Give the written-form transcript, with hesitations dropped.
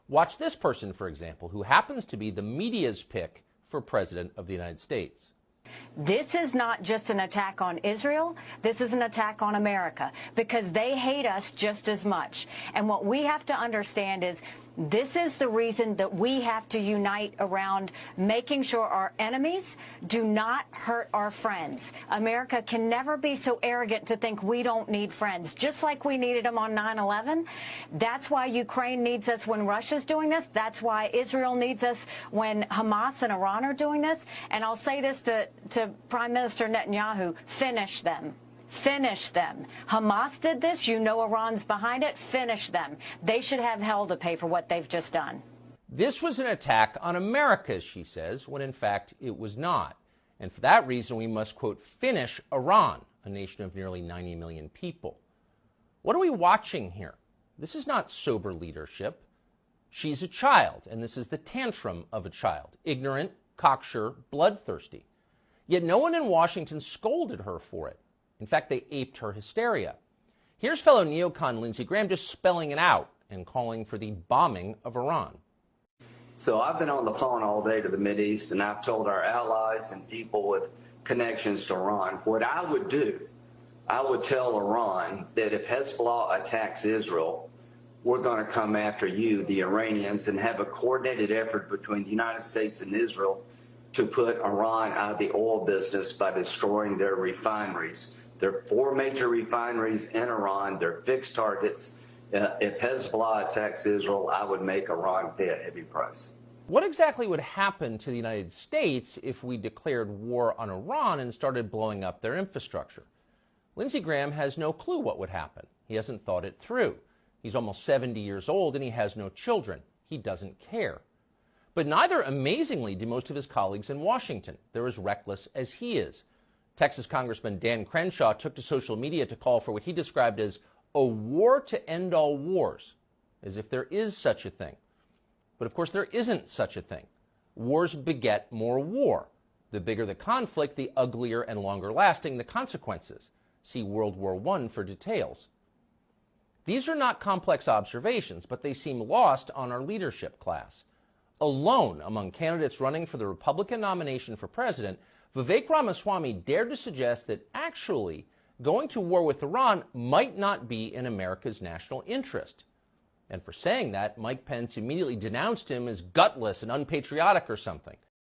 Watch this person, for example, who happens to be the media's pick for President of the United States. This is not just an attack on Israel. This is an attack on America because they hate us just as much. And what we have to understand is this is the reason that we have to unite around making sure our enemies do not hurt our friends. America can never be so arrogant to think we don't need friends, just like we needed them on 9/11. That's why Ukraine needs us when Russia's doing this. That's why Israel needs us when Hamas and Iran are doing this. And I'll say this to Prime Minister Netanyahu, finish them. Finish them. Hamas did this. You know Iran's behind it. Finish them. They should have hell to pay for what they've just done. This was an attack on America, she says, when in fact it was not. And for that reason, we must, quote, finish Iran, a nation of nearly 90 million people. What are we watching here? This is not sober leadership. She's a child, and this is the tantrum of a child, ignorant, cocksure, bloodthirsty. Yet no one in Washington scolded her for it. In fact, they aped her hysteria. Here's fellow neocon Lindsey Graham just spelling it out and calling for the bombing of Iran. So I've been on the phone all day to the Mideast, and I've told our allies and people with connections to Iran, what I would do, I would tell Iran that if Hezbollah attacks Israel, we're going to come after you, the Iranians, and have a coordinated effort between the United States and Israel to put Iran out of the oil business by destroying their refineries. There are 4 major refineries in Iran. They're fixed targets. If Hezbollah attacks Israel, I would make Iran pay a heavy price. What exactly would happen to the United States if we declared war on Iran and started blowing up their infrastructure? Lindsey Graham has no clue what would happen. He hasn't thought it through. He's almost 70 years old and he has no children. He doesn't care. But neither, amazingly, do most of his colleagues in Washington. They're as reckless as he is. Texas Congressman Dan Crenshaw took to social media to call for what he described as a war to end all wars, as if there is such a thing. But of course, there isn't such a thing. Wars beget more war. The bigger the conflict, the uglier and longer lasting the consequences. See World War I for details. These are not complex observations, but they seem lost on our leadership class. Alone among candidates running for the Republican nomination for president, Vivek Ramaswamy dared to suggest that actually going to war with Iran might not be in America's national interest. And for saying that, Mike Pence immediately denounced him as gutless and unpatriotic or something.